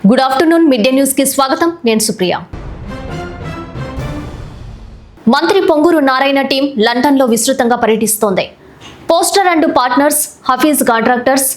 Good afternoon mid day news కి స్వాగతం. నేను సుప్రియ. మంత్రి పొంగూరు నారాయణ టీం లండన్ లో విస్తృతంగా పర్యటిస్తోంది. Poster and partners, Hafeez contractors,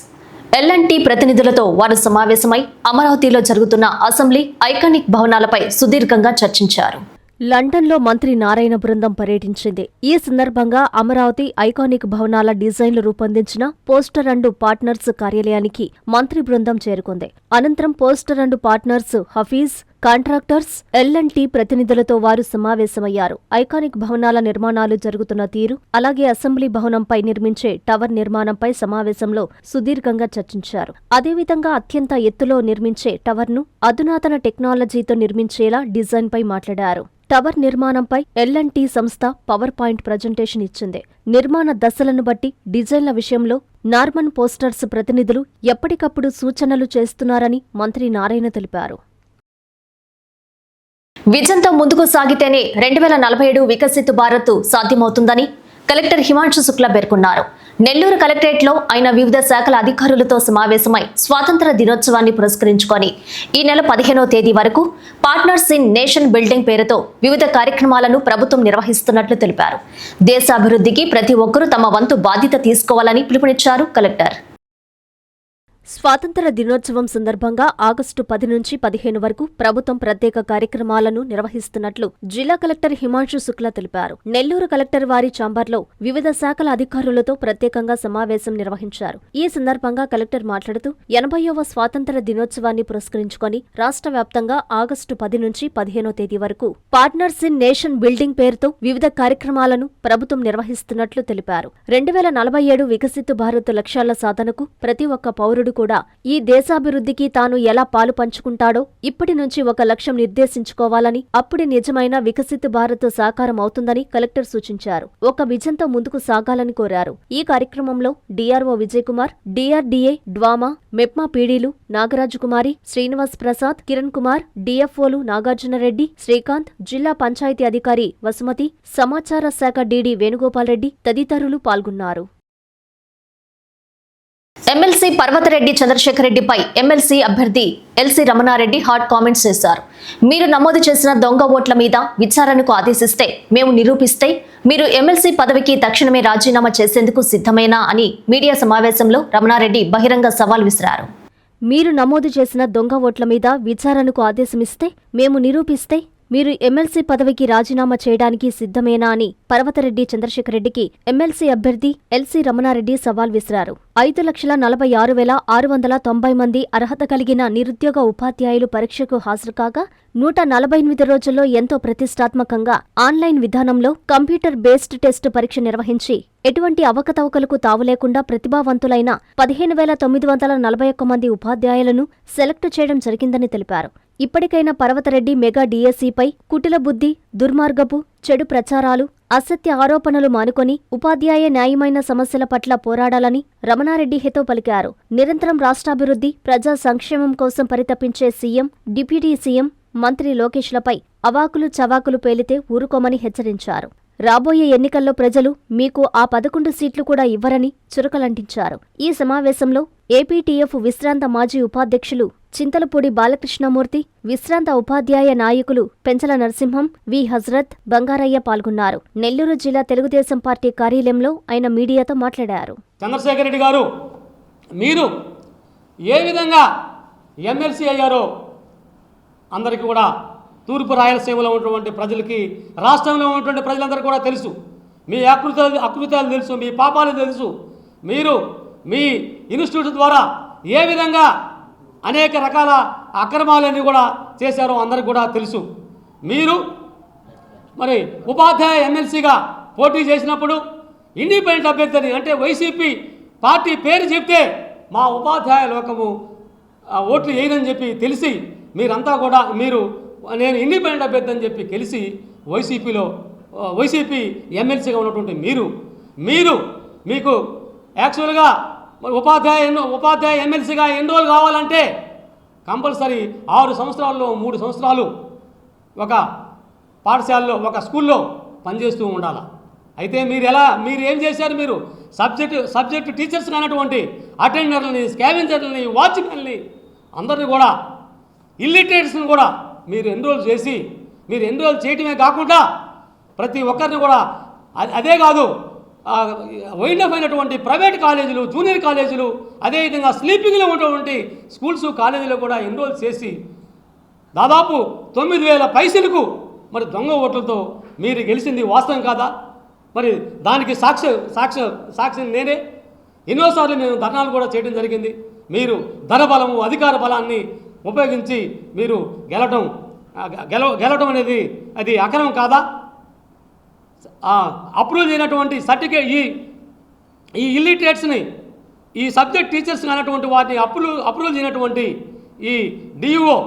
L and T ప్రతినిధులతో వారు సమావేశమై అమరావతిలో జరుగుతున్న అసెంబ్లీ ఐకానిక్ భవనాలపై సుదీర్ఘంగా చర్చించారు. లండన్లో మంత్రి నారాయణ బృందం పర్యటించింది. ఈ సందర్భంగా అమరావతి ఐకానిక్ భవనాల డిజైన్లు రూపొందించిన పోస్టర్ అండ్ పార్ట్నర్స్ కార్యాలయానికి మంత్రి బృందం చేరుకుంది. అనంతరం poster and partners, Hafeez contractors, L and T ప్రతినిధులతో వారు సమావేశమయ్యారు. ఐకానిక్ భవనాల నిర్మాణాలు జరుగుతున్న తీరు, అలాగే అసెంబ్లీ భవనంపై నిర్మించే టవర్ నిర్మాణంపై సమావేశంలో సుదీర్ఘంగా చర్చించారు. అదేవిధంగా అత్యంత ఎత్తులో నిర్మించే టవర్ను అధునాతన టెక్నాలజీతో నిర్మించేలా డిజైన్పై మాట్లాడారు. టవర్ నిర్మాణంపై ఎల్&టి సంస్థ పవర్ పాయింట్ ప్రజెంటేషన్ ఇచ్చింది. నిర్మాణ దశలను బట్టి డిజైన్ల విషయంలో నార్మన్ పోస్టర్స్ ప్రతినిధులు ఎప్పటికప్పుడు సూచనలు చేస్తున్నారని మంత్రి నారాయణ తెలిపారు. విజన్తో ముందుకు సాగితేనే 2047 వికసిత్ భారత్ సాధ్యమవుతుందని కలెక్టర్ హిమాంశు శుక్లా పేర్కొన్నారు. నెల్లూరు కలెక్టరేట్లో ఆయన వివిధ శాఖల అధికారులతో సమావేశమై స్వాతంత్ర దినోత్సవాన్ని పురస్కరించుకొని ఈ నెల 15వ తేదీ వరకు పార్ట్నర్స్ ఇన్ నేషన్ బిల్డింగ్ పేరుతో వివిధ కార్యక్రమాలను ప్రభుత్వం నిర్వహిస్తున్నట్లు తెలిపారు. దేశాభివృద్ధికి ప్రతి ఒక్కరూ తమ వంతు బాధ్యత తీసుకోవాలని పిలుపునిచ్చారు కలెక్టర్. స్వాతంత్ర దినోత్సవం సందర్భంగా ఆగస్టు 10 నుంచి 15 వరకు ప్రభుత్వం ప్రత్యేక కార్యక్రమాలను నిర్వహిస్తున్నట్లు జిల్లా కలెక్టర్ హిమాంశు శుక్లా తెలిపారు. నెల్లూరు కలెక్టర్ వారి ఛాంబర్లో వివిధ శాఖల అధికారులతో ప్రత్యేకంగా సమావేశం నిర్వహించారు. ఈ సందర్భంగా కలెక్టర్ మాట్లాడుతూ 80వ స్వాతంత్ర దినోత్సవాన్ని పురస్కరించుకొని రాష్ట్ర వ్యాప్తంగా ఆగస్టు 10 నుంచి 15వ తేదీ వరకు పార్ట్నర్స్ ఇన్ నేషన్ బిల్డింగ్ పేరుతో వివిధ కార్యక్రమాలను ప్రభుత్వం నిర్వహిస్తున్నట్లు తెలిపారు. 2047 వికసిత్ భారత్ లక్ష్యాల సాధనకు ప్రతి ఒక్క పౌరుడు కూడా ఈ దేశాభివృద్ధికి తాను ఎలా పాలు పంచుకుంటాడో ఇప్పటి నుంచి ఒక లక్ష్యం నిర్దేశించుకోవాలని, అప్పుడే నిజమైన వికసిత్ భారత్ సాకారం అవుతుందని కలెక్టర్ సూచించారు. ఒక విజన్తో ముందుకు సాగాలని కోరారు. ఈ కార్యక్రమంలో డిఆర్ఓ విజయ్ కుమార్, డిఆర్డీఏ, డ్వామా, మెప్మా పీడీలు నాగరాజు కుమారి, శ్రీనివాస్ ప్రసాద్, కిరణ్ కుమార్, డిఎఫ్ఓలు నాగార్జునరెడ్డి, శ్రీకాంత్, జిల్లా పంచాయతీ అధికారి వసుమతి, సమాచార శాఖ డీడీ వేణుగోపాల్ రెడ్డి తదితరులు పాల్గొన్నారు. ఎమ్మెల్సీ పర్వతరెడ్డి చంద్రశేఖర్ రెడ్డిపై ఎమ్మెల్సీ అభ్యర్థి ఎల్సీ రమణారెడ్డి హాట్ కామెంట్స్ చేశారు. మీరు నమోదు చేసిన దొంగ ఓట్ల మీద విచారణకు ఆదేశిస్తే, మేము నిరూపిస్తే మీరు ఎమ్మెల్సీ పదవికి తక్షణమే రాజీనామా చేసేందుకు సిద్ధమేనా అని మీడియా సమావేశంలో రమణారెడ్డి బహిరంగ సవాల్ విసిరారు. మీరు నమోదు చేసిన దొంగ ఓట్ల మీద విచారణకు ఆదేశమిస్తే, మేము నిరూపిస్తే మీరు ఎమ్మెల్సీ పదవికి రాజీనామా చేయడానికి సిద్ధమేనా అని పర్వతరెడ్డి చంద్రశేఖర్ రెడ్డికి ఎమ్మెల్సీ అభ్యర్థి ఎల్సీ రమణారెడ్డి సవాల్ విసిరారు. 5,46,690 మంది అర్హత కలిగిన నిరుద్యోగ ఉపాధ్యాయులు పరీక్షకు హాజరు కాగా 148 రోజుల్లో ఎంతో ప్రతిష్టాత్మకంగా ఆన్లైన్ విధానంలో కంప్యూటర్ బేస్డ్ టెస్ట్ పరీక్ష నిర్వహించి ఎటువంటి అవకతవకలకు తావులేకుండా ప్రతిభావంతులైన 15,941 మంది ఉపాధ్యాయులను సెలెక్ట్ చేయడం జరిగిందని తెలిపారు. ఇప్పటికైనా పర్వతరెడ్డి మెగా డిఎస్సిపై కుటిల బుద్ధి, దుర్మార్గపు, చెడు ప్రచారాలు, అసత్య ఆరోపణలు మానుకొని ఉపాధ్యాయ న్యాయమైన సమస్యల పట్ల పోరాడాలని రమణారెడ్డి హితో పలికారు. నిరంతరం రాష్ట్రాభివృద్ధి, ప్రజా సంక్షేమం కోసం పరితపించే సీఎం, డిప్యూటీ సీఎం, మంత్రి లోకేష్లపై అవాకులు చవాకులు పేలితే ఊరుకోమని హెచ్చరించారు. రాబోయే ఎన్నికల్లో ప్రజలు మీకు ఆ 11 సీట్లు కూడా ఇవ్వరని చురకలంటించారు. ఈ సమావేశంలో ఏపీటీఎఫ్ విశ్రాంత మాజీ ఉపాధ్యక్షులు చింతలపూడి బాలకృష్ణమూర్తి, విశ్రాంత ఉపాధ్యాయ నాయకులు పెంచల నరసింహం, వి హజరత్, బంగారయ్య పాల్గొన్నారు. నెల్లూరు జిల్లా తెలుగుదేశం పార్టీ కార్యాలయంలో ఆయన మీడియాతో మాట్లాడారు. చంద్రశేఖర్ రెడ్డి గారు, మీరు ఏ విధంగా ఎమ్మెల్సీ అయ్యారో అందరికీ కూడా తూర్పు రాయలసీమలో ఉన్నటువంటి ప్రజలకి, రాష్ట్రంలో ఉన్నటువంటి ప్రజలందరికీ కూడా తెలుసు. మీ అకృత్యాలు తెలుసు, మీ పాపాలు తెలుసు. మీరు మీ ఇన్స్టిట్యూట్ ద్వారా ఏ విధంగా అనేక రకాల అక్రమాలన్నీ కూడా చేశారో అందరికి కూడా తెలుసు. మీరు మరి ఉపాధ్యాయ ఎమ్మెల్సీగా పోటీ చేసినప్పుడు ఇండిపెండెంట్ అభ్యర్థిని, అంటే వైసీపీ పార్టీ పేరు చెప్తే మా ఉపాధ్యాయ లోకము ఓట్లు వేయదని చెప్పి తెలిసి మీరంతా కూడా నేను ఇండిపెండెంట్ అభ్యర్థి అని చెప్పి కలిసి వైసీపీ ఎమ్మెల్సీగా ఉన్నటువంటి మీరు మీకు యాక్చువల్గా ఉపాధ్యాయ ఎమ్మెల్సీగా ఎన్రోల్ కావాలంటే కంపల్సరీ 6 సంవత్సరాల్లో 3 సంవత్సరాలు ఒక పాఠశాలలో, ఒక స్కూల్లో పనిచేస్తూ ఉండాలి. అయితే మీరు ఏం చేశారు? మీరు సబ్జెక్టు టీచర్స్ కానటువంటి అటెండర్లని, స్కావెంజర్లని, వాచ్మెన్ని అందరినీ కూడా ఇల్లిటరేట్స్ని కూడా మీరు ఎన్రోల్ చేసి, మీరు ఎన్రోల్ చేయటమే కాకుండా ప్రతి ఒక్కరిని కూడా అదే కాదు వైండ్ అప్ అయినటువంటి ప్రైవేట్ కాలేజీలు, జూనియర్ కాలేజీలు, అదేవిధంగా స్లీపింగ్లో ఉన్నటువంటి స్కూల్స్, కాలేజీలో కూడా ఎన్రోల్ చేసి దాదాపు 9,000 పైసలకు మరి దొంగ ఓట్లతో మీరు గెలిచింది వాస్తవం కాదా? మరి దానికి సాక్షి నేనే. ఎన్నోసార్లు మేము ధర్నాలు కూడా చేయడం జరిగింది. మీరు ధనబలము, అధికార బలాన్ని ఉపయోగించి మీరు గెలవడం అనేది అది అక్రమం కాదా? అప్రూవ్ చేయనటువంటి సర్టిఫికేట్ ఈ ఇల్లిటరేట్స్ని, ఈ సబ్జెక్ట్ టీచర్స్ అన్నటువంటి వాటిని అప్రూవ్ చేయనటువంటి ఈ డిఈఓ,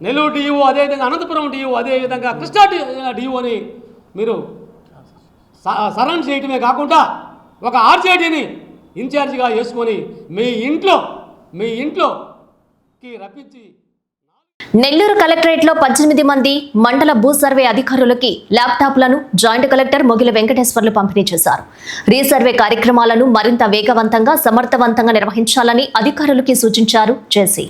నెల్లూరు డిఈఓ, అదేవిధంగా అనంతపురం డిఈఓ, అదేవిధంగా కృష్ణా డిఈఓని మీరు సరెండర్ చేయటమే కాకుండా ఒక ఆర్జేడీని ఇన్ఛార్జిగా వేసుకొని మీ ఇంట్లోకి రప్పించి నెల్లూరు కలెక్టరేట్లో 18 మంది మండల భూ సర్వే అధికారులకి ల్యాప్టాప్లను జాయింట్ కలెక్టర్ మొగిలి వెంకటేశ్వర్లు పంపిణీ చేశారు. రీసర్వే కార్యక్రమాలను మరింత వేగవంతంగా, సమర్థవంతంగా నిర్వహించాలని అధికారులకి సూచించారు జేసీ.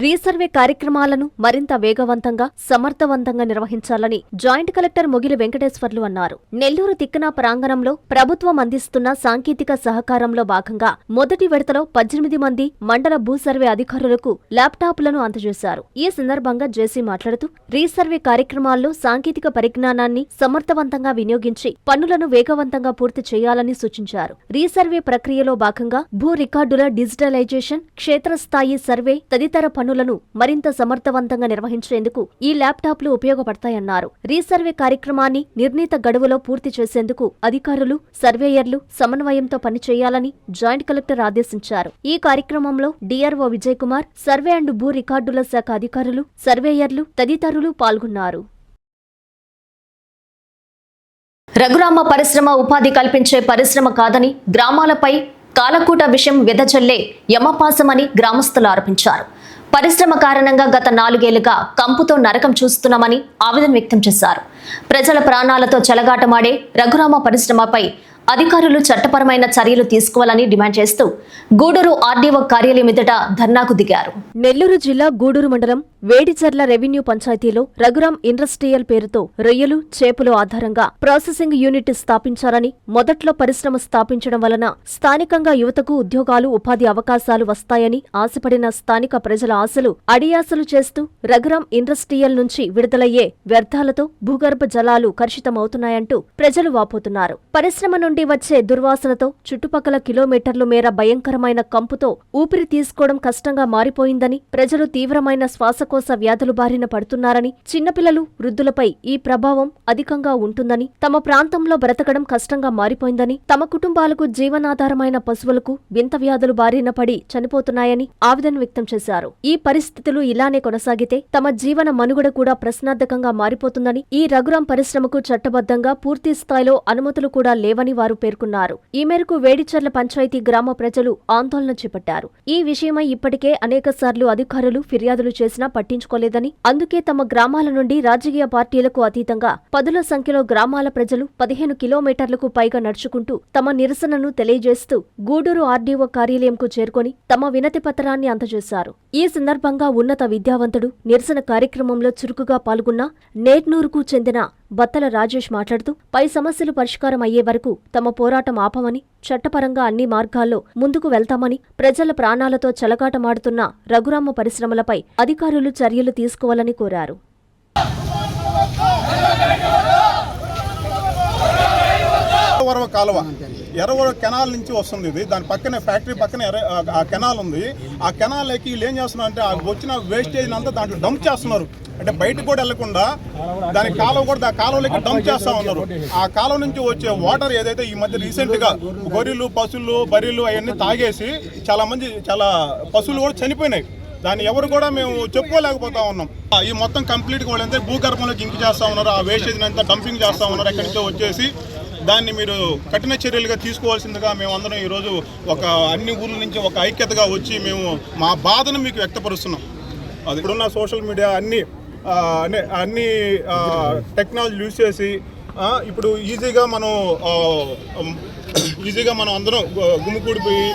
రీసర్వే కార్యక్రమాలను మరింత వేగవంతంగా, సమర్థవంతంగా నిర్వహించాలని జాయింట్ కలెక్టర్ మొగిలి వెంకటేశ్వర్లు అన్నారు. నెల్లూరు తిక్కన ప్రాంగణంలో ప్రభుత్వం అందిస్తున్న సాంకేతిక సహకారంలో భాగంగా మొదటి విడతలో 18 మంది మండల భూ సర్వే అధికారులకు ల్యాప్టాప్లను అందజేశారు. ఈ సందర్భంగా జేసీ మాట్లాడుతూ రీసర్వే కార్యక్రమాల్లో సాంకేతిక పరిజ్ఞానాన్ని సమర్థవంతంగా వినియోగించి పనులను వేగవంతంగా పూర్తి చేయాలని సూచించారు. రీసర్వే ప్రక్రియలో భాగంగా భూ రికార్డుల డిజిటలైజేషన్, క్షేత్రస్థాయి సర్వే తదితర పనులను మరింత సమర్థవంతంగా నిర్వహించేందుకు ఈ ల్యాప్టాప్లు ఉపయోగపడతాయన్నారు. రీసర్వే కార్యక్రమాన్ని నిర్ణీత గడువులో పూర్తి చేసేందుకు అధికారులు, సర్వేయర్లు సమన్వయంతో పనిచేయాలని జాయింట్ కలెక్టర్ ఆదేశించారు. ఈ కార్యక్రమంలో DRO Vijay Kumar, survey and భూ రికార్డుల శాఖ అధికారులు, సర్వేయర్లు తదితరులు పాల్గొన్నారు. రఘురామ పరిశ్రమ ఉపాధి కల్పించే పరిశ్రమ కాదని, గ్రామాలపై కాలకూట విషయం వెదజల్లే యమపాసమని గ్రామస్తులు ఆరోపించారు. పరిశ్రమ కారణంగా గత 4 ఏళ్లుగా కంపుతో నరకం చూస్తున్నామని ఆవేదన వ్యక్తం చేశారు. ప్రజల ప్రాణాలతో చెలగాటమాడే రఘురామ పరిశ్రమపై అధికారులు చట్టపరమైన చర్యలు తీసుకోవాలని డిమాండ్ చేస్తూ గూడూరు ఆర్డీఓ కార్యాలయం ఎదుట ధర్నాకు దిగారు. నెల్లూరు జిల్లా గూడూరు మండలం వేడిచర్ల రెవెన్యూ పంచాయతీలో రఘురామ్ ఇండస్ట్రియల్ పేరుతో రొయ్యలు, చేపలు ఆధారంగా ప్రాసెసింగ్ యూనిట్ స్థాపించాలని, మొదట్లో పరిశ్రమ స్థాపించడం వలన స్థానికంగా యువతకు ఉద్యోగాలు, ఉపాధి అవకాశాలు వస్తాయని ఆశపడిన స్థానిక ప్రజల ఆశలు అడియాసలు చేస్తూ రఘురామ్ ఇండస్ట్రియల్ నుంచి విడుదలయ్యే వ్యర్థాలతో భూగర్భ జలాలు కలుషితమవుతున్నాయంటూ ప్రజలు వాపోతున్నారు. పరిశ్రమ నుండి వచ్చే దుర్వాసనతో చుట్టుపక్కల కిలోమీటర్ల మేర భయంకరమైన కంపుతో ఊపిరి తీసుకోవడం కష్టంగా మారిపోయిందని, ప్రజలు తీవ్రమైన శ్వాసకోశ వ్యాధులు బారిన పడుతున్నారని, చిన్నపిల్లలు, వృద్ధులపై ఈ ప్రభావం అధికంగా ఉంటుందని, తమ ప్రాంతంలో బ్రతకడం కష్టంగా మారిపోయిందని, తమ కుటుంబాలకు జీవనాధారమైన పశువులకు వింత వ్యాధులు బారిన పడి చనిపోతున్నాయని ఆవేదన వ్యక్తం చేశారు. ఈ పరిస్థితులు ఇలానే కొనసాగితే తమ జీవన మనుగడ కూడా ప్రశ్నార్థకంగా మారిపోతుందని, ఈ రఘురామ్ పరిశ్రమకు చట్టబద్ధంగా పూర్తి స్థాయిలో అనుమతులు కూడా లేవని వారు పేర్కొన్నారు. ఈ మేరకు వేడిచర్ల పంచాయతీ గ్రామ ప్రజలు ఆందోళన చేపట్టారు. ఈ విషయమై ఇప్పటికే అనేకసార్లు అధికారులు ఫిర్యాదులు చేసినా పట్టించుకోలేదని, అందుకే తమ గ్రామాల నుండి రాజకీయ పార్టీలకు అతీతంగా 10ల సంఖ్యలో గ్రామాల ప్రజలు 15 కిలోమీటర్లకు పైగా నడుచుకుంటూ తమ నిరసనను తెలియజేస్తూ గూడూరు ఆర్డీఓ కార్యాలయంకు చేరుకొని తమ వినతి పత్రాన్ని అందజేశారు. ఈ సందర్భంగా ఉన్నత విద్యావంతుడు నిరసన కార్యక్రమంలో చురుకుగా పాల్గొన్న నేట్నూరుకు చెందిన బత్తల రాజేష్ మాట్లాడుతూ పై సమస్యలు పరిష్కారం అయ్యే వరకు తమ పోరాటం ఆపమని, చట్టపరంగా అన్ని మార్గాల్లో ముందుకు వెళ్తామని, ప్రజల ప్రాణాలతో చెలగాటమాడుతున్న రఘురామ పరిశ్రమలపై అధికారులు చర్యలు తీసుకోవాలని కోరారు. ఎర్రవరం కెనాల్ నుంచి వస్తుంది. ఇది దాని పక్కనే ఫ్యాక్టరీ పక్కనే ఆ కెనాల్ ఉంది. ఆ కెనాల్కి వీళ్ళు ఏం చేస్తున్నారు అంటే వచ్చిన వేస్టేజ్ అంతా దాంట్లో డంప్ చేస్తున్నారు. అంటే బయటకు కూడా వెళ్లకుండా దాని కాలువ కూడా కాలువలకి డంప్ చేస్తా ఉన్నారు. ఆ కాలువ నుంచి వచ్చే వాటర్ ఏదైతే ఈ మధ్య రీసెంట్గా గొర్రెలు, పశువులు, బర్రెలు అవన్నీ తాగేసి చాలా పశువులు కూడా చనిపోయినాయి. దాన్ని ఎవరు కూడా మేము చెప్పుకోలేకపోతా ఉన్నాం. ఈ మొత్తం కంప్లీట్గా వాళ్ళంతా భూగర్భంలోకి ఇంకి చేస్తూ ఉన్నారు. ఆ వేస్టేజ్ అంతా డంపింగ్ చేస్తూ ఉన్నారు. ఎక్కడి నుంచో వచ్చేసి దాన్ని మీరు కఠిన చర్యలుగా తీసుకోవాల్సిందిగా మేమందరం ఈరోజు అన్ని ఊర్ల నుంచి ఒక ఐక్యతగా వచ్చి మేము మా బాధను మీకు వ్యక్తపరుస్తున్నాం. అది ఇప్పుడున్న సోషల్ మీడియా అన్ని టెక్నాలజీ యూజ్ చేసి ఇప్పుడు ఈజీగా మనం అందరం గుమికూడిపోయి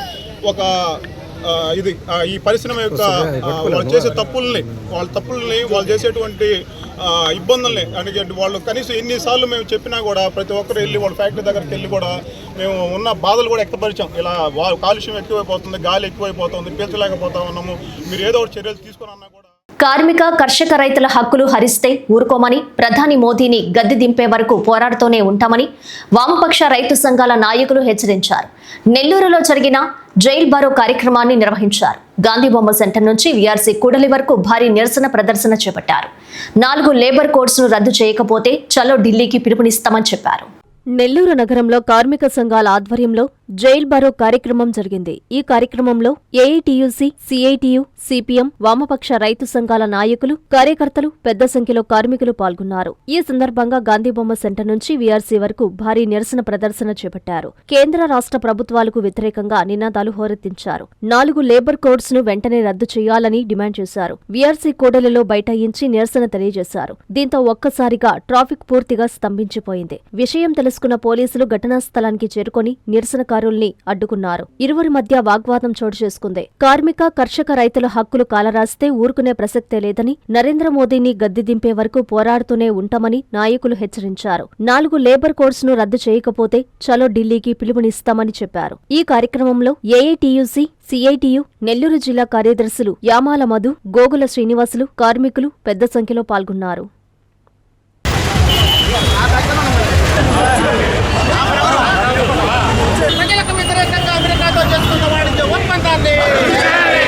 ఈ పరిశ్రమ యొక్క వాళ్ళు చేసే తప్పుల్ని వాళ్ళు చేసేటువంటి ఇబ్బందుల్ని అంటే వాళ్ళు కనీసం ఎన్నిసార్లు మేము చెప్పినా కూడా ప్రతి ఒక్కరు వెళ్ళి వాళ్ళ ఫ్యాక్టరీ దగ్గరికి వెళ్ళి కూడా మేము ఉన్న బాధలు కూడా వ్యక్తపరిచాం. ఇలా కాలుష్యం ఎక్కువైపోతుంది, గాలి ఎక్కువైపోతుంది, పీల్చలేకపోతా ఉన్నాము, మీరు ఏదో ఒకటి చర్యలు తీసుకుని అన్నా కూడా. కార్మిక కర్షక రైతుల హక్కులు హరిస్తే ఊరుకోమని ప్రధాని మోదీని గద్దె దింపే వరకు పోరాడుతూనే ఉంటామని వామపక్ష రైతు సంఘాల నాయకులు హెచ్చరించారు. నెల్లూరులో జరిగిన జైల్ బారో కార్యక్రమాన్ని నిర్వహించారు. గాంధీబొమ్మ సెంటర్ నుంచి వీఆర్సీ కూడలి వరకు భారీ నిరసన ప్రదర్శన చేపట్టారు. 4 లేబర్ కోడ్స్ను రద్దు చేయకపోతే చలో ఢిల్లీకి పిలుపునిస్తామని చెప్పారు. నెల్లూరు నగరంలో కార్మిక సంఘాల ఆధ్వర్యంలో జైల్ బారో కార్యక్రమం జరిగింది. ఈ కార్యక్రమంలో ఏఐటియుసి, సిఐటియు, సిపిఎం, వామపక్ష రైతు సంఘాల నాయకులు, కార్యకర్తలు పెద్ద సంఖ్యలో కార్మికులు పాల్గొన్నారు. ఈ సందర్భంగా గాంధీబొమ్మ సెంటర్ నుంచి వీఆర్సీ వరకు భారీ నిరసన ప్రదర్శన చేపట్టారు. కేంద్ర రాష్ట్ర ప్రభుత్వాలకు వ్యతిరేకంగా నినాదాలు హోరెత్తించారు. 4 లేబర్ కోడ్స్ ను వెంటనే రద్దు చేయాలని డిమాండ్ చేశారు. వీఆర్సీ కూడలిలో బైఠాయించి నిరసన తెలియజేశారు. దీంతో ఒక్కసారిగా ట్రాఫిక్ పూర్తిగా స్తంభించిపోయింది. విషయం తెలుసుకున్న పోలీసులు ఘటనా స్థలానికి చేరుకొని నిరసనకారుల్ని అడ్డుకున్నారు. ఇరువురి మధ్య వాగ్వాదం చోటు చేసుకుంది. కార్మిక కర్షక రైతుల హక్కులు కాలరాస్తే ఊరుకునే ప్రసక్తే లేదని, నరేంద్ర మోదీని గద్దె దింపే వరకు పోరాడుతూనే ఉంటామని నాయకులు హెచ్చరించారు. 4 లేబర్ కోడ్స్ ను రద్దు చేయకపోతే చలో ఢిల్లీకి పిలుపునిస్తామని చెప్పారు. ఈ కార్యక్రమంలో ఏఐటియుసి, సిఐటియు, నెల్లూరు జిల్లా కార్యదర్శులు యామాల మధు, గోగుల శ్రీనివాసులు, కార్మికులు పెద్ద సంఖ్యలో పాల్గొన్నారు. ప్రజలకు వ్యతిరేకంగా అమెరికాతో చేసుకున్న వాణిజ్య ఒప్పందాన్ని కల్పించాలి.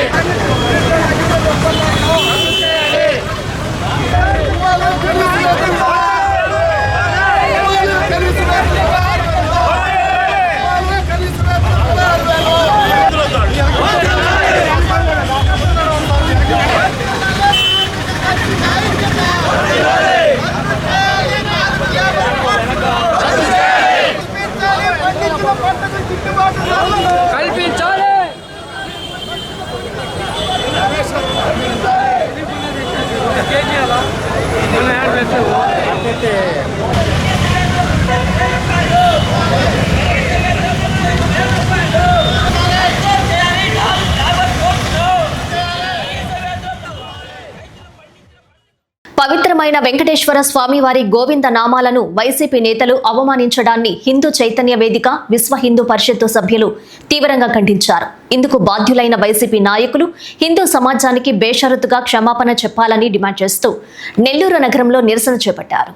పవిత్రమైన వెంకటేశ్వర స్వామివారి గోవింద నామాలను వైసీపీ నేతలు అవమానించడాన్ని హిందూ చైతన్య వేదిక, విశ్వ హిందూ పరిషత్తు సభ్యులు తీవ్రంగా ఖండించారు. ఇందుకు బాధ్యులైన వైసీపీ నాయకులు హిందూ సమాజానికి బేషరతుగా క్షమాపణ చెప్పాలని డిమాండ్ చేస్తూ నెల్లూరు నగరంలో నిరసన చేపట్టారు.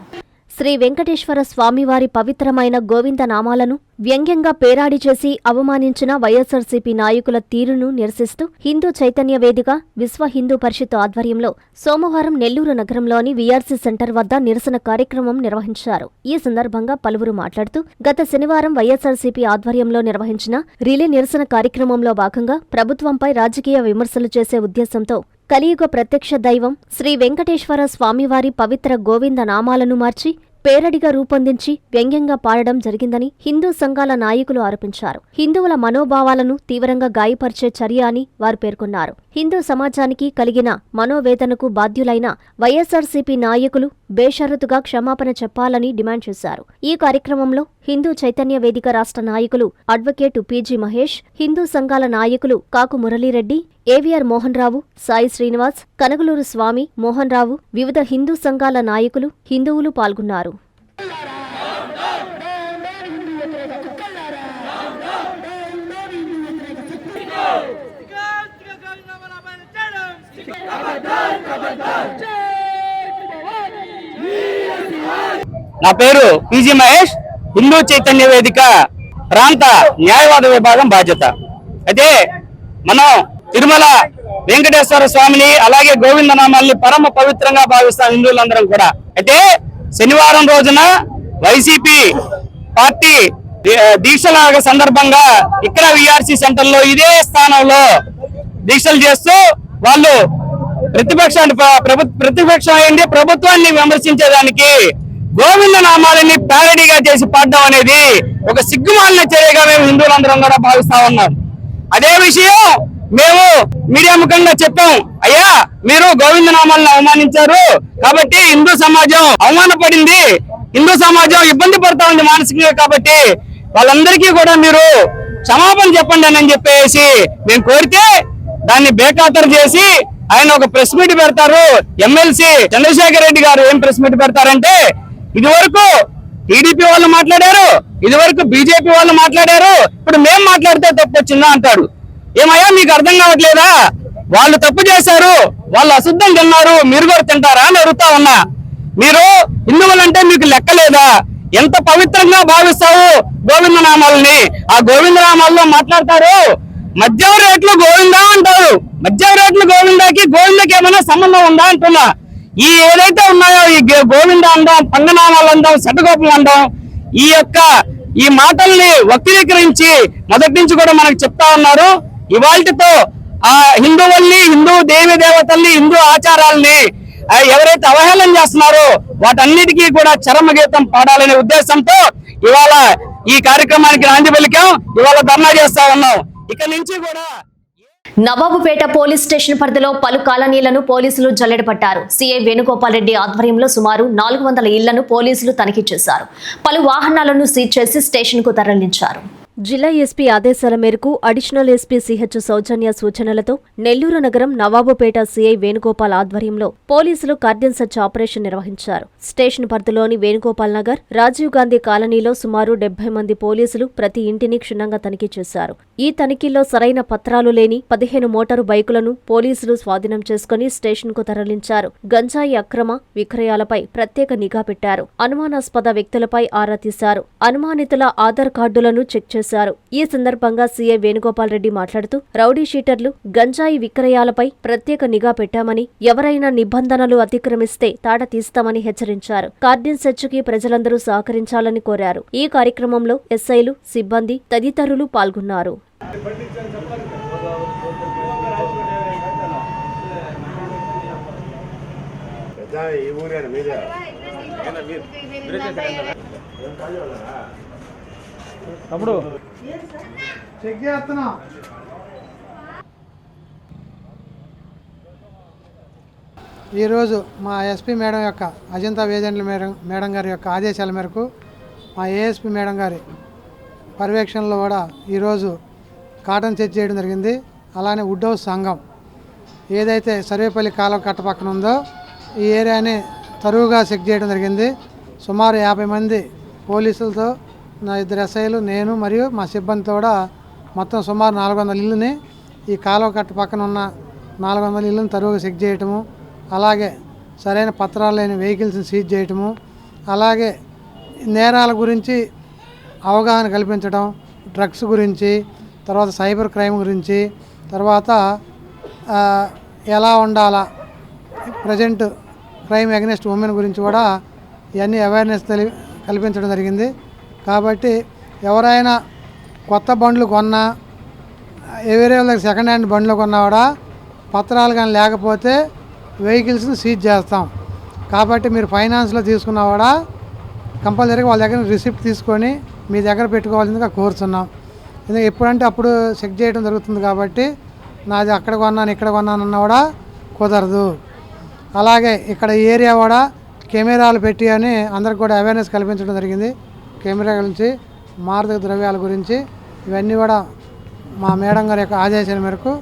శ్రీ వెంకటేశ్వర స్వామివారి పవిత్రమైన గోవింద నామాలను వ్యంగ్యంగా పేరాడి చేసి అవమానించిన వైఎస్సార్సీపీ నాయకుల తీరును నిరసిస్తూ హిందూ చైతన్య వేదిక, విశ్వ హిందూ పరిషత్ ఆధ్వర్యంలో సోమవారం నెల్లూరు నగరంలోని వీఆర్సీ సెంటర్ వద్ద నిరసన కార్యక్రమం నిర్వహించారు. ఈ సందర్భంగా పలువురు మాట్లాడుతూ గత శనివారం వైఎస్సార్సీపీ ఆధ్వర్యంలో నిర్వహించిన రిలే నిరసన కార్యక్రమంలో భాగంగా ప్రభుత్వంపై రాజకీయ విమర్శలు చేసే ఉద్దేశంతో కలియుగ ప్రత్యక్ష దైవం శ్రీ వెంకటేశ్వర స్వామివారి పవిత్ర గోవింద నామాలను మార్చి పేరడిగా రూపొందించి వ్యంగ్యంగా పాడడం జరిగిందని హిందూ సంఘాల నాయకులు ఆరోపించారు. హిందువుల మనోభావాలను తీవ్రంగా గాయపరిచే చర్య అని వారు పేర్కొన్నారు. హిందూ సమాజానికి కలిగిన మనోవేదనకు బాధ్యులైన వైఎస్సార్సీపీ నాయకులు బేషరతుగా క్షమాపణ చెప్పాలని డిమాండ్ చేశారు. ఈ కార్యక్రమంలో హిందూ చైతన్య వేదిక రాష్ట్ర నాయకులు అడ్వకేటు పీజీ మహేష్, హిందూ సంఘాల నాయకులు కాకు మురళీరెడ్డి, ఏవీఆర్ మోహన్ రావు, సాయి శ్రీనివాస్, కనగలూరు స్వామి, మోహన్ రావు, వివిధ హిందూ సంఘాల నాయకులు, హిందువులు పాల్గొన్నారు. నా పేరు పీజీ మహేష్, హిందూ చైతన్య వేదిక ప్రాంత న్యాయవాద విభాగం బాధ్యత. అయితే మనం తిరుమల వెంకటేశ్వర స్వామిని అలాగే గోవింద నామాల్ని పరమ పవిత్రంగా భావిస్తాం హిందువులందరం కూడా. అయితే శనివారం రోజున వైసీపీ పార్టీ దీక్షల సందర్భంగా ఇక్కడ వీఆర్సీ సెంటర్ లో ఇదే స్థానంలో దీక్షలు చేస్తూ వాళ్ళు ప్రతిపక్షం అయింది ప్రభుత్వాన్ని విమర్శించేదానికి గోవింద నామాలని ప్యారడీగా చేసి పాడడం అనేది ఒక సిగ్గుమాలిన చర్యగా మేము హిందువులందరం కూడా భావిస్తా ఉన్నాం. అదే విషయం మేము మీడియా ముఖంగా చెప్పాం, అయ్యా మీరు గోవింద నామాలను అవమానించారు కాబట్టి హిందూ సమాజం అవమానపడింది, హిందూ సమాజం ఇబ్బంది పడతా ఉంది మానసికంగా, కాబట్టి వాళ్ళందరికీ కూడా మీరు క్షమాపణ చెప్పండి అని చెప్పేసి మేము కోరితే దాన్ని బేఖాతరు చేసి ఆయన ఒక ప్రెస్ మీట్ పెడతారు. ఎమ్మెల్సీ చంద్రశేఖర్ రెడ్డి గారు ఏం ప్రెస్ మీట్ పెడతారంటే, ఇదివరకు టీడీపీ వాళ్ళు మాట్లాడారు, ఇదివరకు బీజేపీ వాళ్ళు మాట్లాడారు, ఇప్పుడు మేం మాట్లాడితే తప్పు వచ్చిందా అంటాడు. ఏమయ్యా మీకు అర్థం కావట్లేదా? వాళ్ళు తప్పు చేశారు, వాళ్ళు అశుద్ధం తిన్నారు, మీరు కూడా తింటారా అని అడుగుతా ఉన్నా. మీరు హిందువులంటే మీకు లెక్కలేదా? ఎంత పవిత్రంగా భావిస్తావు గోవిందనామాలని? ఆ గోవిందనామాల్లో మాట్లాడతారు మద్యం రేట్లు గోవిందా అంటారు. మద్యం రేట్లు గోవిందకి ఏమైనా సంబంధం ఉందా అంటున్నా. ఈ ఏదైతే ఉన్నాయో ఈ గోవింద అందాం, పంగనామాలు అందాం, శటగోపం అందాం, ఈ మాటల్ని వక్రీకరించి మొదటి నుంచి కూడా మనకు చెప్తా ఉన్నారు. ఇవాళతో ఆ హిందువుల్ని, హిందూ దేవి దేవతల్ని, హిందూ ఆచారాలని ఎవరైతే అవహేళన చేస్తున్నారో వాటన్నిటికీ కూడా చరమగీతం పాడాలనే ఉద్దేశంతో ఇవాళ ఈ కార్యక్రమానికి నాంది పలికాం. ఇవాళ ధర్నా చేస్తా ఉన్నాం. ఇక నుంచి కూడా నవాబుపేట పోలీస్ స్టేషన్ పరిధిలో పలు కాలనీలను పోలీసులు జల్లెడపట్టారు. సీఐ వేణుగోపాల్ రెడ్డి ఆధ్వర్యంలో సుమారు 400 ఇళ్లను పోలీసులు తనిఖీ చేశారు. పలు వాహనాలను సీజ్ చేసి స్టేషన్ కు తరలించారు. జిల్లా ఎస్పీ ఆదేశాల మేరకు అడిషనల్ ఎస్పీ సిహెచ్ సౌజన్య సూచనలతో నెల్లూరు నగరం నవాబుపేట సీఐ వేణుగోపాల్ ఆధ్వర్యంలో పోలీసులు కార్డన్ సెర్చ్ ఆపరేషన్ నిర్వహించారు. స్టేషన్ పరిధిలోని వేణుగోపాల్ నగర్, రాజీవ్ గాంధీ కాలనీలో సుమారు 70 మంది పోలీసులు ప్రతి ఇంటిని క్షుణ్ణంగా తనిఖీ చేశారు. ఈ తనిఖీల్లో సరైన పత్రాలు లేని 15 మోటారు బైకులను పోలీసులు స్వాధీనం చేసుకుని స్టేషన్ కు తరలించారు. గంజాయి అక్రమ విక్రయాలపై ప్రత్యేక నిఘా పెట్టారు. అనుమానాస్పద వ్యక్తులపై ఆరా తీశారు. అనుమానితుల ఆధార్ కార్డులను చెక్ చేశారు. ఈ సందర్భంగా సీఐ వేణుగోపాల్ రెడ్డి మాట్లాడుతూ, రౌడీ షీటర్లు, గంజాయి విక్రయాలపై ప్రత్యేక నిఘా పెట్టామని, ఎవరైనా నిబంధనలు అతిక్రమిస్తే తాట తీస్తామని హెచ్చరించారు. కార్డన్ సెర్చ్ కి ప్రజలందరూ సహకరించాలని కోరారు. ఈ కార్యక్రమంలో ఎస్ఐలు, సిబ్బంది తదితరులు పాల్గొన్నారు. తమ్ముడు చెక్ చేస్తున్నా. ఈరోజు మా ఎస్పీ మేడం యొక్క అజంతా వేజెంట్ల మేడం గారి యొక్క ఆదేశాల మేరకు మా ఏఎస్పీ మేడం గారి పర్యవేక్షణలో కూడా ఈరోజు కాటన్ చెక్ చేయడం జరిగింది. అలానే వుడ్ హౌస్ సంఘం ఏదైతే సర్వేపల్లి కాలువ కట్ట పక్కన ఉందో ఈ ఏరియాని తరువుగా చెక్ చేయడం జరిగింది. సుమారు 50 మంది పోలీసులతో, నా 2 ఎస్ఐలు, నేను మరియు మా సిబ్బందితో కూడా మొత్తం సుమారు 400 ఇళ్ళని, ఈ కాలువ కట్ట పక్కన ఉన్న 400 ఇళ్ళని తరువుగా చెక్ చేయటము, అలాగే సరైన పత్రాలు లేని వెహికల్స్ని సీజ్ చేయటము, అలాగే నేరాల గురించి అవగాహన కల్పించడం, డ్రగ్స్ గురించి, తర్వాత సైబర్ క్రైమ్ గురించి, తర్వాత ఎలా ఉండాలా, ప్రజెంట్ క్రైమ్ అగెనిస్ట్ ఉమెన్ గురించి కూడా ఇవన్నీ అవేర్నెస్ కల్పించడం జరిగింది. కాబట్టి ఎవరైనా కొత్త బండ్లు కొన్నా, వేరే వాళ్ళకి సెకండ్ హ్యాండ్ బండ్లు కొన్నా కూడా పత్రాలు కానీ లేకపోతే వెహికల్స్ని సీజ్ చేస్తాం. కాబట్టి మీరు ఫైనాన్స్లో తీసుకున్నా కూడా కంపల్సరీగా వాళ్ళ దగ్గర రిసిప్ట్ తీసుకొని మీ దగ్గర పెట్టుకోవాల్సిందిగా కోరుతున్నాం. ఎందుకంటే ఎప్పుడంటే అప్పుడు చెక్ చేయడం జరుగుతుంది. కాబట్టి నాది అక్కడ కొన్నాను, ఇక్కడ కొన్నాను అన్నా కూడా కుదరదు. అలాగే ఇక్కడ ఈ ఏరియా కూడా కెమెరాలు పెట్టి అని అందరికి కూడా అవేర్నెస్ కల్పించడం జరిగింది. కెమెరా గురించి, మారక ద్రవ్యాల గురించి, ఇవన్నీ కూడా మా మేడం గారి యొక్క ఆదేశాల మేరకు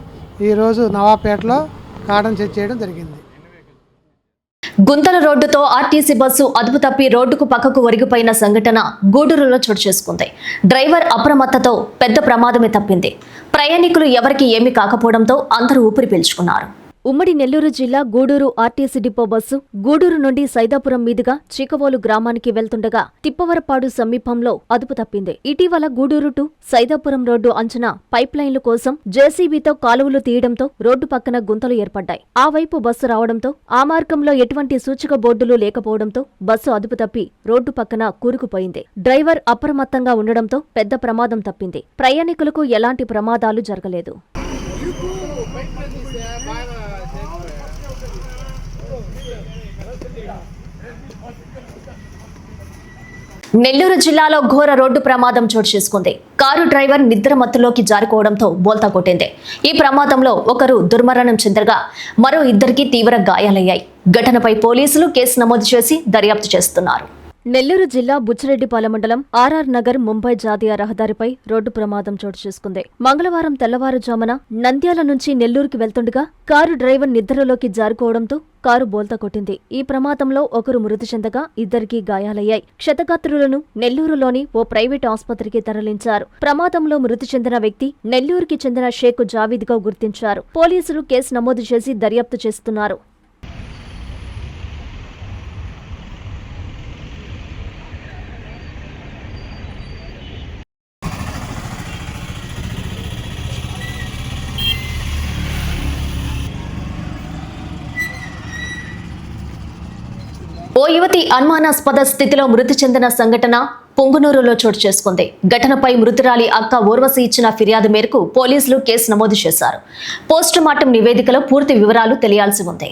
ఈరోజు నవాబుపేటలో కాటన్ చెక్ చేయడం జరిగింది. గుంతల రోడ్డుతో ఆర్టీసీ బస్సు అదుపు తప్పి రోడ్డుకు పక్కకు ఒరిగిపోయిన సంఘటన గూడూరులో చోటు చేసుకుంది. డ్రైవర్ అప్రమత్తతో పెద్ద ప్రమాదమే తప్పింది. ప్రయాణికులు ఎవరికి ఏమీ కాకపోవడంతో అందరూ ఊపిరి పీల్చుకున్నారు. ఉమ్మడి నెల్లూరు జిల్లా Gudur RTC depot bus Gudur నుండి సైదాపురం మీదుగా చీకవోలు గ్రామానికి వెళ్తుండగా తిప్పవరపాడు సమీపంలో అదుపు తప్పింది. ఇటీవల గూడూరు టు సైదాపురం రోడ్డు అంచున పైప్ లైన్ల కోసం జేసీబీతో కాలువలు తీయడంతో రోడ్డు పక్కన గుంతలు ఏర్పడ్డాయి. ఆ వైపు బస్సు రావడంతో ఆ మార్గంలో ఎటువంటి సూచక బోర్డులు లేకపోవడంతో బస్సు అదుపు తప్పి రోడ్డు పక్కన కూరుకుపోయింది. డ్రైవర్ అప్రమత్తంగా ఉండడంతో పెద్ద ప్రమాదం తప్పింది. ప్రయాణికులకు ఎలాంటి ప్రమాదాలు జరగలేదు. నెల్లూరు జిల్లాలో ఘోర రోడ్డు ప్రమాదం చోటు చేసుకుంది. కారు డ్రైవర్ నిద్రమత్తులోకి జారుకోవడంతో బోల్తా కొట్టింది. ఈ ప్రమాదంలో ఒకరు దుర్మరణం చెందగా మరో 2కి తీవ్ర గాయాలయ్యాయి. ఘటనపై పోలీసులు కేసు నమోదు చేసి దర్యాప్తు చేస్తున్నారు. నెల్లూరు జిల్లా బుచ్చిరెడ్డిపాలెం మండలం ఆర్ఆర్ నగర్ ముంబై జాతీయ రహదారిపై రోడ్డు ప్రమాదం చోటు చేసుకుంది. మంగళవారం తెల్లవారుజామున నంద్యాల నుంచి నెల్లూరుకి వెళ్తుండగా కారు డ్రైవర్ నిద్రలోకి జారుకోవడంతో కారు బోల్తా కొట్టింది. ఈ ప్రమాదంలో ఒకరు మృతి చెందగా ఇద్దరికి గాయాలయ్యాయి. క్షతగాత్రులను నెల్లూరులోని ఓ ప్రైవేట్ ఆసుపత్రికి తరలించారు. ప్రమాదంలో మృతి చెందిన వ్యక్తి నెల్లూరుకి చెందిన షేక్ జావీద్గా గుర్తించారు. పోలీసులు కేసు నమోదు చేసి దర్యాప్తు చేస్తున్నారు. ఓ యువతి అనుమానాస్పద స్థితిలో మృతి చెందిన సంఘటన పుంగునూరులో చోటు చేసుకుంది. ఘటనపై మృతురాలి అక్క ఊర్వశి ఇచ్చిన ఫిర్యాదు మేరకు పోలీసులు కేసు నమోదు చేశారు. పోస్టుమార్టం నివేదికలో పూర్తి వివరాలు తెలియాల్సి ఉంది.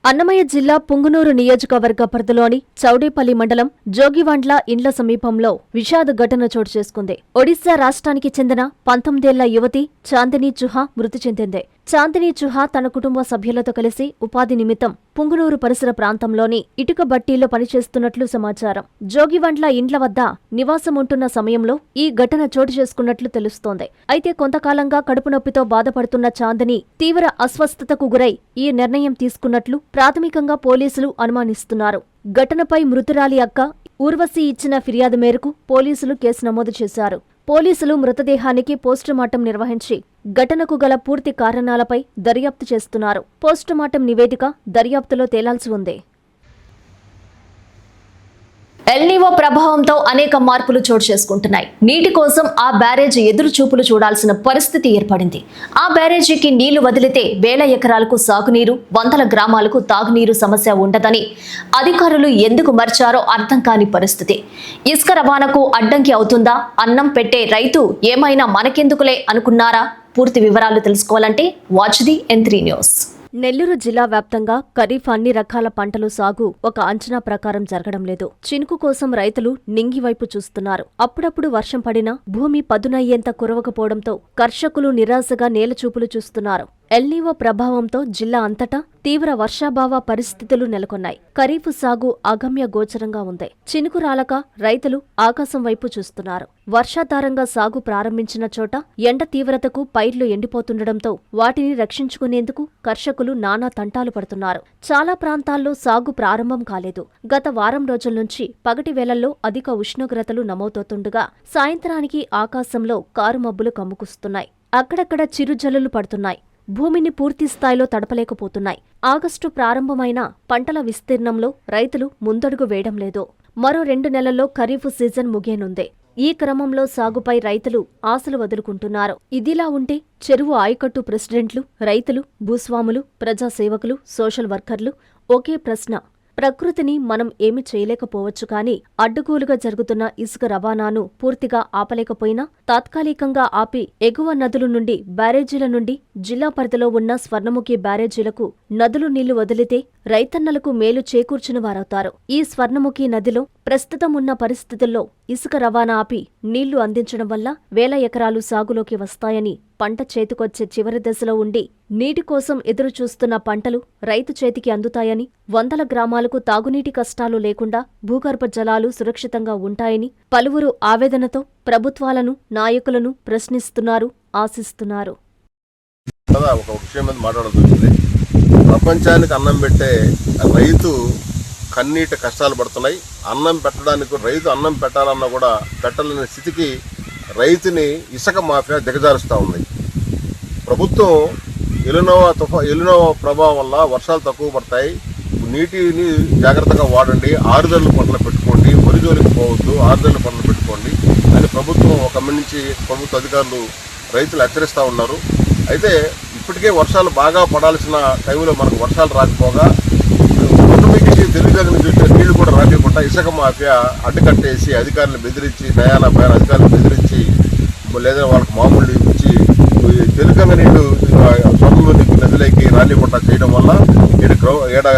అన్నమయ్య జిల్లా పుంగునూరు నియోజకవర్గ పరిధిలోని చౌడేపల్లి మండలం జోగివాండ్ల ఇండ్ల సమీపంలో విషాద ఘటన చోటు చేసుకుంది. ఒడిశా రాష్ట్రానికి చెందిన 19 ఏళ్ల యువతి చాందినీ చుహా మృతి చెందింది. చాందినీ చుహా తన కుటుంబ సభ్యులతో కలిసి ఉపాధి నిమిత్తం పుంగునూరు పరిసర ప్రాంతంలోని ఇటుక బట్టీలో పనిచేస్తున్నట్లు సమాచారం. జోగివండ్ల ఇండ్ల వద్ద నివాసం ఉంటున్న సమయంలో ఈ ఘటన చోటు చేసుకున్నట్లు తెలుస్తోంది. అయితే కొంతకాలంగా కడుపు నొప్పితో బాధపడుతున్న చాందిని తీవ్ర అస్వస్థతకు గురై ఈ నిర్ణయం తీసుకున్నట్లు ప్రాథమికంగా పోలీసులు అనుమానిస్తున్నారు. ఘటనపై మృతురాలి అక్క ఊర్వశి ఇచ్చిన ఫిర్యాదు మేరకు పోలీసులు కేసు నమోదు చేశారు. పోలీసులు మృతదేహానికి పోస్టుమార్టం నిర్వహించి ఘటనకు గల పూర్తి కారణాలపై దర్యాప్తు చేస్తున్నారు. పోస్టుమార్టం నివేదిక దర్యాప్తులో తేలాల్సి ఉంది. ఎల్నివో ప్రభావంతో అనేక మార్పులు చోటు చేసుకుంటున్నాయి. నీటి కోసం ఆ బ్యారేజీ ఎదురు చూపులు చూడాల్సిన పరిస్థితి ఏర్పడింది. ఆ బ్యారేజీకి నీళ్లు వదిలితే వేల ఎకరాలకు సాగునీరు, వందల గ్రామాలకు తాగునీరు సమస్య ఉండదని అధికారులు ఎందుకు మర్చారో అర్థం కాని పరిస్థితి. ఇసుక రవాణాకు అడ్డంకి అవుతుందా? అన్నం పెట్టే రైతు ఏమైనా మనకెందుకులే అనుకున్నారా? పూర్తి వివరాలు తెలుసుకోవాలంటే watch the N3 news. Nellore జిల్లా వ్యాప్తంగా ఖరీఫ్ అన్ని రకాల పంటలు సాగు ఒక అంచనా ప్రకారం జరగడం లేదు. చినుకు కోసం రైతులు నింగివైపు చూస్తున్నారు. అప్పుడప్పుడు వర్షం పడినా భూమి పదునయ్యేంత కురవకపోవడంతో కర్షకులు నిరాశగా నేలచూపులు చూస్తున్నారు. ఎల్నివో ప్రభావంతో జిల్లా అంతటా తీవ్ర వర్షాభావ పరిస్థితులు నెలకొన్నాయి. ఖరీఫ్ సాగు అగమ్య గోచరంగా ఉంది. చినుకు రాలక రైతులు ఆకాశం వైపు చూస్తున్నారు. వర్షాధారంగా సాగు ప్రారంభించిన చోట ఎండ తీవ్రతకు పైర్లు ఎండిపోతుండటంతో వాటిని రక్షించుకునేందుకు కర్షకులు నానా తంటాలు పడుతున్నారు. చాలా ప్రాంతాల్లో సాగు ప్రారంభం కాలేదు. గత వారం రోజుల నుంచి పగటి వేళల్లో అధిక ఉష్ణోగ్రతలు నమోదవుతుండగా సాయంత్రానికి ఆకాశంలో కారుమబ్బులు కమ్ముకుస్తున్నాయి. అక్కడక్కడ చిరుజల్లులు పడుతున్నాయి. భూమిని పూర్తి స్థాయిలో తడపలేకపోతున్నాయి. ఆగస్టు ప్రారంభమైన పంటల విస్తీర్ణంలో రైతులు ముందడుగు వేయడం లేదు. మరో 2 నెలల్లో ఖరీఫ్ సీజన్ ముగియనుంది. ఈ క్రమంలో సాగుపై రైతులు ఆశలు వదులుకుంటున్నారు. ఇదిలా ఉంటే చెరువు ఆయకట్టు ప్రెసిడెంట్లు, రైతులు, భూస్వాములు, ప్రజాసేవకులు, సోషల్ వర్కర్లు ఒకే ప్రశ్న: ప్రకృతిని మనం ఏమీ చేయలేకపోవచ్చు, కానీ అడ్డగోలుగా జరుగుతున్న ఇసుక రవాణాను పూర్తిగా ఆపలేకపోయినా తాత్కాలికంగా ఆపి ఎగువ నదుల నుండి, బ్యారేజీల నుండి జిల్లా పరిధిలో ఉన్న స్వర్ణముఖి బ్యారేజీలకు నదులు నీళ్లు వదిలితే రైతన్నలకు మేలు చేకూర్చిన వారవుతారు. ఈ స్వర్ణముఖి నదిలో ప్రస్తుతం ఉన్న పరిస్థితుల్లో ఇసుక రవాణా ఆపి నీళ్లు అందించడం వల్ల వేల ఎకరాలు సాగులోకి వస్తాయని, పంట చేతికొచ్చే చివరి దశలో ఉండి నీటి కోసం ఎదురు చూస్తున్న పంటలు రైతు చేతికి అందుతాయని, వందల గ్రామాలకు తాగునీటి కష్టాలు లేకుండా భూగర్భ జలాలు సురక్షితంగా ఉంటాయని పలువురు ఆవేదనతో ప్రభుత్వాలను, నాయకులను ప్రశ్నిస్తున్నారు, ఆశిస్తున్నారు. ఒక విషయం మీద మాట్లాడాల్సి, ప్రపంచానికి అన్నం పెట్టే రైతు కన్నీటి కష్టాలు పడుతున్నాయి. అన్నం పెట్టడానికి రైతు అన్నం పెట్టాలన్నా కూడా పెట్టలేని స్థితికి రైతుని ఇసుక మాఫియా దిగజారుస్తూ ఉంది. ప్రభుత్వం ఎలినో ప్రభావం వల్ల వర్షాలు తక్కువ పడతాయి, నీటిని జాగ్రత్తగా వాడండి, ఆరుదళ్ళు పంటలు పెట్టుకోండి, వరి జోలికి పోవద్దు, ఆరుదళ్ళు పంటలు పెట్టుకోండి అని ప్రభుత్వం ఒక నుంచి ప్రభుత్వ అధికారులు రైతులు హెచ్చరిస్తూ ఉన్నారు. అయితే ఇప్పటికే వర్షాలు బాగా పడాల్సిన టైంలో మనకు వర్షాలు రాకపోగా కుటుంబీకి తెలుగుదేశం నుంచి నీళ్లు కూడా రాకుండా ఇసుక మాఫియా అడ్డుకట్టేసి అధికారులను బెదిరించి, నయానా పైన అధికారులను బెదిరించి, లేదా వాళ్ళకి మామూలు ఇచ్చి తెలుగంగ నీళ్లు స్వర్ణముఖి నదిలోకి రానికుండా చేయడం వల్ల ఈడ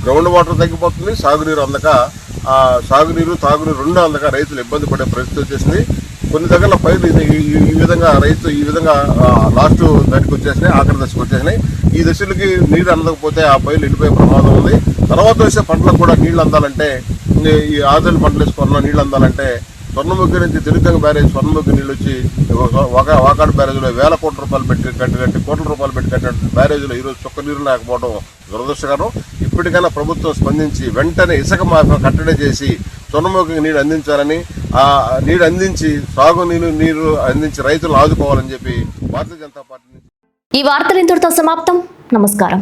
గ్రౌండ్ వాటర్ తగ్గిపోతుంది, సాగునీరు అందక, సాగునీరు తాగునీరు రెండు అందక రైతులు ఇబ్బంది పడే పరిస్థితి వచ్చేసింది. కొన్ని దగ్గర పైరు ఈ విధంగా రైతు ఈ విధంగా లాస్ట్ దానికి వచ్చేసినాయి, ఆఖరి దశకు వచ్చేసినాయి. ఈ దశలకి నీరు అందకపోతే ఆ పైర్లు ఎండిపోయే ప్రమాదం ఉంది. తర్వాత వేసే పంటలకు కూడా నీళ్లు అందాలంటే ఈ ఆదరణ పంటలు వేసుకున్న నీళ్ళు అందాలంటే స్వర్ణముఖి నుంచి తెలుగంగ బ్యారేజ్ స్వర్ణముఖి నీళ్ళు వచ్చి వాకాడు బ్యారేజ్లో వేల కోట్ల రూపాయలు కట్టి కోట్ల రూపాయలు పెట్టి కట్టిన బ్యారేజ్లో ఈరోజు చుక్క నీరు లేకపోవడం దురదృష్టకరం. ఇప్పటికైనా ప్రభుత్వం స్పందించి వెంటనే ఇసుక మాఫీ కట్టడి చేసి స్వర్ణముఖికి నీరు అందించాలని, ఆ నీరు అందించి నీరు అందించి రైతులను ఆదుకోవాలని చెప్పి భారతీయ జనతా పార్టీ ఈ వార్తలు ఇంతటితో సమాప్తం. నమస్కారం.